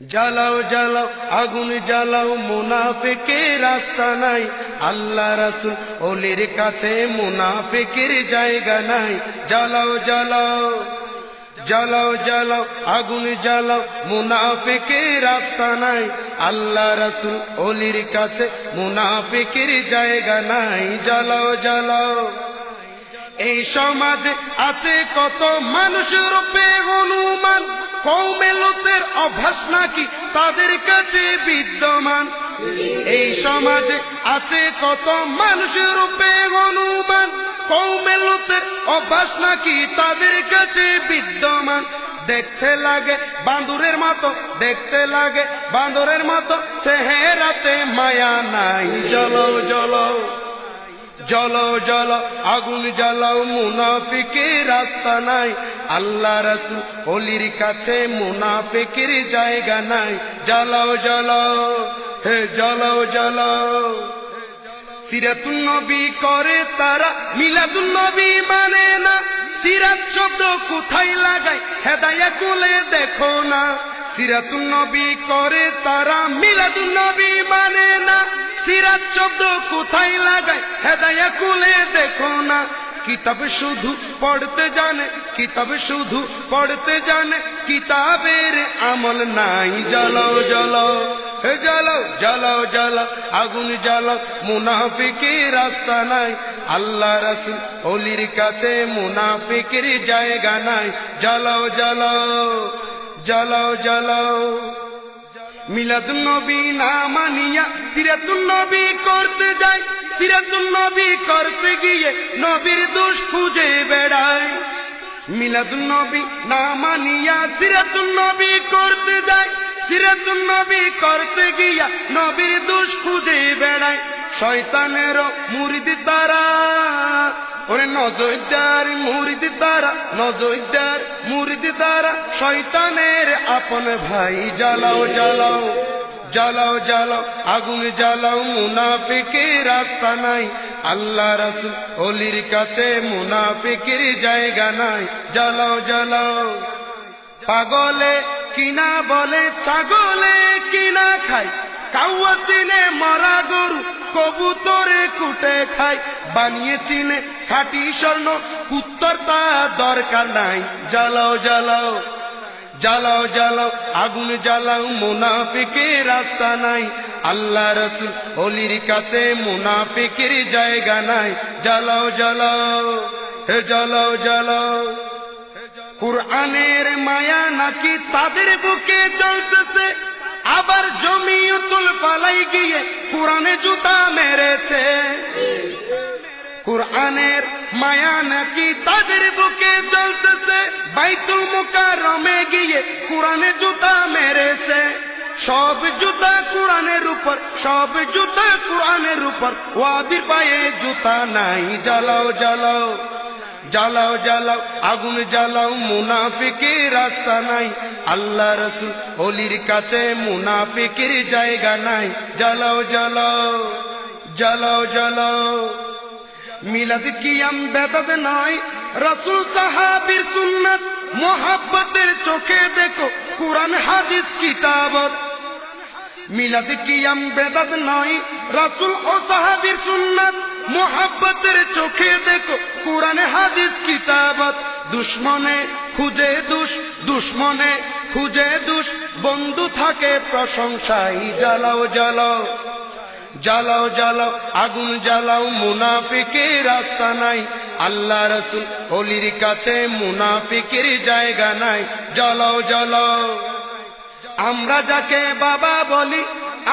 জ্বালাও জ্বালাও আগুন জ্বালাও মুনাফিকের রাস্তা নাই, আল্লাহ রাসূল ওলির কাছে মুনাফিকের জায়গা নাই। জ্বালাও জ্বালাও জ্বালাও জ্বালাও আগুন জ্বালাও মুনাফিকের রাস্তা নাই, আল্লাহ রাসূল ওলির কাছে মুনাফিকের জায়গা নাই। জ্বালাও জ্বালাও। এই সমাজে আছে কত মানুষ রূপে হনুমান, কওমে লূতের অভ্যাস নাকি তাদের কাছে বিদ্যমান। এই সমাজে আছে কত মানুষ রূপে হনুমান, কওমে লূতের অভ্যাস নাকি তাদের কাছে বিদ্যমান। দেখতে লাগে বান্দরের মতো, দেখতে লাগে বান্দরের মতো, চেহারাতে মায়া নাই। জ্বলো জ্বলো জ্বলো জ্বলো আগুন জ্বালাও মুনাফিকের রাস্তা নাই, আল্লাহ রাসূল ওলির কাছে মুনাফিকের জায়গা নাই। জ্বালাও জ্বালাও হে জ্বালাও জ্বালাও। সিরাতুন নবী করে তারা, মিলাদুন নবী মানে না। সিরাত শব্দ কোথায় লাগায় হেদায়া কুলে দেখো না। সিরাতুন নবী করে তারা, মিলাদুন নবী মানে না। সিরাত শব্দ কোথায় লাগায় হেদায়া কুলে দেখো না। কিতাব শুধু পড়তে জানে, কিতাব শুধু পড়তে জানে, কিতাবের আমল নাই। জ্বালাও জ্বালাও হে জ্বালাও জ্বালাও জ্বালাও আগুন জ্বালাও মুনাফিকের রাস্তা নাই, আল্লাহ রাসূল ওলির কাছে মুনাফিকের জায়গা নাই। জ্বালাও জ্বালাও জ্বালাও জ্বালাও। মিলাদুন নবী না মানিয়া সিরাতুন নবী করতে যায়, সিরাতুন নবী করতে গিয়ে নবীর দোষ খুঁজে বেড়ায়। মিলাদুন নবী না মানিয়া সিরাতুন নবী করতে যায়, সিরাতুন নবী করতে গিয়া নবীর দোষ খুঁজে বেড়ায়। শয়তানেরও মুরিদ তারা, ওরে নজরদার মুরিদ তারা, নজরদার মুরিদ তারা, শয়তানের আপন ভাই। জ্বালাও জ্বালাও জ্বালাও জ্বালাও আগুন জ্বালাও মুনাফিকের রাস্তা নাই, আল্লাহ রাসূল ওলির কাছে মুনাফিকের জায়গা নাই। জ্বালাও জ্বালাও। পাগলে কিনা বলে ছাগলে কিনা খায়, কাউয়া চিনে মরা গরু কবুতরে কুটে খায়। বানিয়ে চিনে খাঁটি স্বর্ণ উত্তর তা দরকার নাই। জ্বালাও জ্বালাও জ্বালাও জ্বালাও আগুন জ্বালাও মুনাফিকের রাস্তা নাই, আল্লাহ রাসূল ওলির কাছে মুনাফিকের জায়গা নাই। জ্বালাও জ্বালাও হে জ্বালাও জ্বালাও। কুরআনের মায়া নাকি তাদের বুকে জ্বলতেছে, আবার জমিয়তুল ফালাই গিয়ে কুরআনে জুতা মেরেছে। কুরআনের মায়া নাকি তাদের বুকে জ্বলতেছে, বাইতুল মুকাররমে গিয়ে কুরআনে জুতা মেরেছে। সব জুতা কুরআনের উপর, সব জুতা কুরআনের উপর, ওয়াবির পায়ে জুতা নাই। জ্বালাও জ্বালাও জ্বালাও জ্বালাও আগুন জ্বালাও মুনাফিকের রাস্তা নাই, আল্লাহ রাসূল ওলির কাছে মুনাফিকের জায়গা নাই। জ্বালাও জ্বালাও জ্বালাও জ্বালাও। মিলাদ কিয়াম বেদাত নয়, রাসূল সাহাবীর সুন্নাত, মোহাব্বতের চোখে দেখো কুরআন হাদিস কিতাবত। মিলাদ কিয়াম বেদাত নয়, রাসূল ও সাহাবীর সুন্নাত, মোহাব্বতের চোখে দেখো কুরআন হাদিস কিতাবত। দুশ্মনে খুঁজে দুষ, দুশ্মনে খুঁজে দুষ, বন্ধু থাকে প্রশংসায়। জ্বালাও জ্বালাও জ্বালাও জ্বালাও আগুন জ্বালাও মুনাফিকের রাস্তা নাই, আল্লাহ রাসূল ওলির কাছে মুনাফিকের জায়গা নাই। জ্বালাও জ্বালাও। আমরা যাকে বাবা বলি,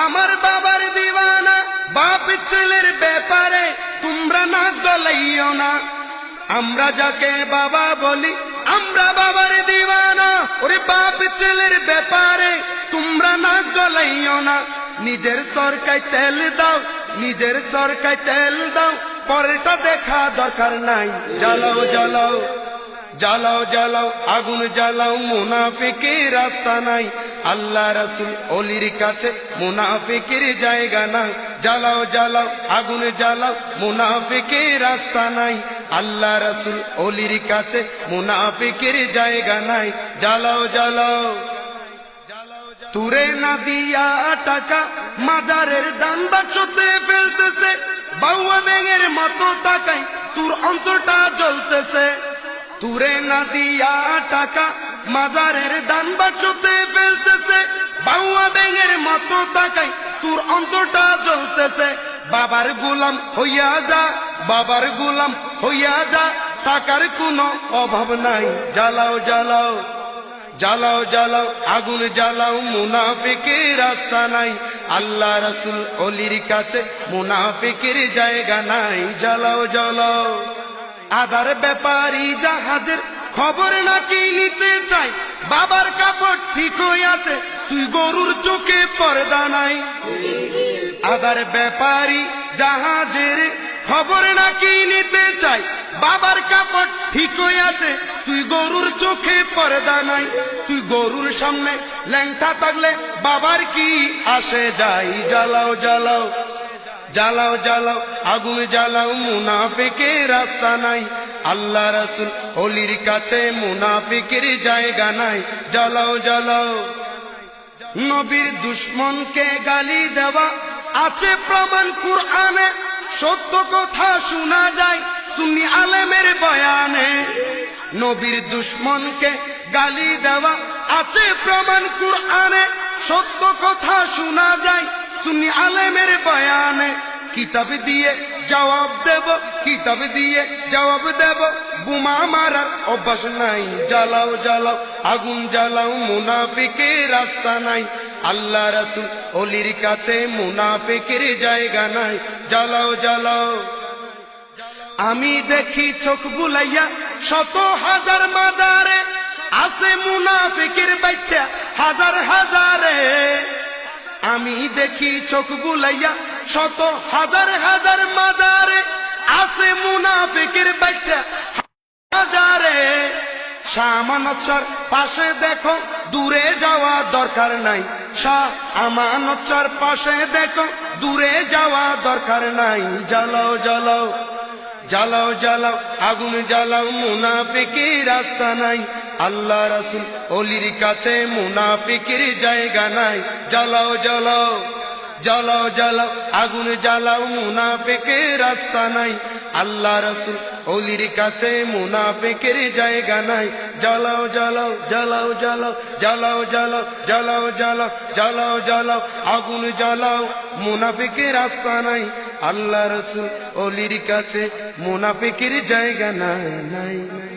আমার বাবার দিওয়ানা, বাপ ছেলের ব্যাপারে তোমরা না গলাইও না। আমরা যাকে বাবা বলি, আমরা বাবার দিওয়ানা, ওরে বাপ ছেলের ব্যাপারে তোমরা না গলাইও না। নিজের সরকায় তেল দাও, নিজের চরকায় তেল দাও, পরেরটা দেখা দরকার নাই। জ্বালাও জ্বালাও জ্বালাও জ্বালাও আগুন জ্বালাও মুনাফিকের রাস্তা নাই, আল্লাহ রাসূল ওলির কাছে মুনাফিকের জায়গা নাই। জ্বালাও জ্বালাও আগুন জ্বালাও মুনাফিকের রাস্তা নাই, আল্লাহ রাসূল ওলির কাছে মুনাফিকের জায়গা নাই। জ্বালাও জ্বালাও। তুরে না দিয়া টাকা মাজারের দান বাক্সতে ফেলতেছে, বাউয়া ব্যাঙের মতো তাকাই তোর অন্তরটা জ্বলতেছে। তুরে না দিয়া টাকা মাজারের দান বাক্সতে ফেলতেছে, বাউয়া ব্যাঙের মতো তাকাই তোর অন্তরটা জ্বলতেছে। বাবার গোলাম হইয়া যা, বাবার গোলাম হইয়া যা, টাকার কোনো অভাব নাই। জ্বালাও জ্বালাও জ্বালাও জ্বালাও আগুন জ্বালাও, মুনাফিকের রাস্তা নাই। আল্লাহ রাসূল অলির কাছে মুনাফিকের জায়গা নাই। জ্বালাও জ্বালাও আদার ব্যাপারী জাহাজের খবর নাকি নিতে চাই, বাবার কাপড় ঠিক হইয়াছে তুই গরুর চোখে পর্দা নাই। আদার ব্যাপারী জাহাজের খবর নাকি নিতে চাই, বাবার কাপড় ঠিক হইয়াছে তুই গরুর চোখে পর্দা নাই। তুই গরুর সামনে ল্যাংটা থাকলে বাবার কি আসে যায়। জ্বালাও জ্বালাও জ্বালাও জ্বালাও আগুন জ্বালাও, মুনাফিকের রাস্তা নাই। আল্লাহ রাসূল অলির কাছে মুনাফিকের জায়গা নাই। জ্বালাও জ্বালাও নবীর দুশ্মনকে গালি দেওয়া আছে প্রমাণ কুরআনে, সত্য কথা শোনা যায় সুন্নি আলেমের বয়ানে। নবীর দুশ্মনকে গালি দেওয়া আছে প্রমাণ কুরআনে, সত্য কথা শোনা যায় সুন্নি আলেমের বয়ানে। কিতাব দিয়ে জবাব দেব, কিতাব দিয়ে জবাব দেব, বোমা মারার অভ্যাস নাই। জ্বালাও জ্বালাও আগুন জ্বালাও, মুনাফিকের রাস্তা নাই। আল্লাহ রাসূল অলির কাছে মুনাফিকের জায়গা নাই। জ্বালাও জ্বালাও আমি দেখি চোখ বুলাইয়া শত হাজার মাজারে, আছে মুনাফিকের বাচ্চা হাজার হাজারে। আমি দেখি চোখ বুলাইয়া শত হাজার হাজার মাজারে, আছে মুনাফিকের বাচ্চা হাজারে। শামানতসার পাশে দেখো দূরে যাওয়া দরকার নাই, শাহ আমানতসার পাশে দেখো দূরে যাওয়া দরকার নাই। জ্বালাও জ্বালাও জ্বালাও জ্বালাও আগুন জ্বালাও, মুনাফিকের রাস্তা নাই। আল্লাহ রাসূল অলির কাছে মুনাফিকের জায়গা নাই। জ্বালাও জ্বালাও জ্বালাও জ্বালাও আগুন জ্বালাও, মুনাফিকের রাস্তা নাই। আল্লাহ রাসূল অলির কাছে মুনাফিকের জায়গা নাই। জ্বালাও জ্বালাও জ্বালাও জ্বালাও জ্বালাও জ্বালাও জ্বালাও জ্বালাও জ্বালাও জ্বালাও আগুন জ্বালাও, মুনাফিকের রাস্তা নাই। আল্লাহ রাসূল অলির কাছে মুনাফিকের জায়গা নাই নাই নাই।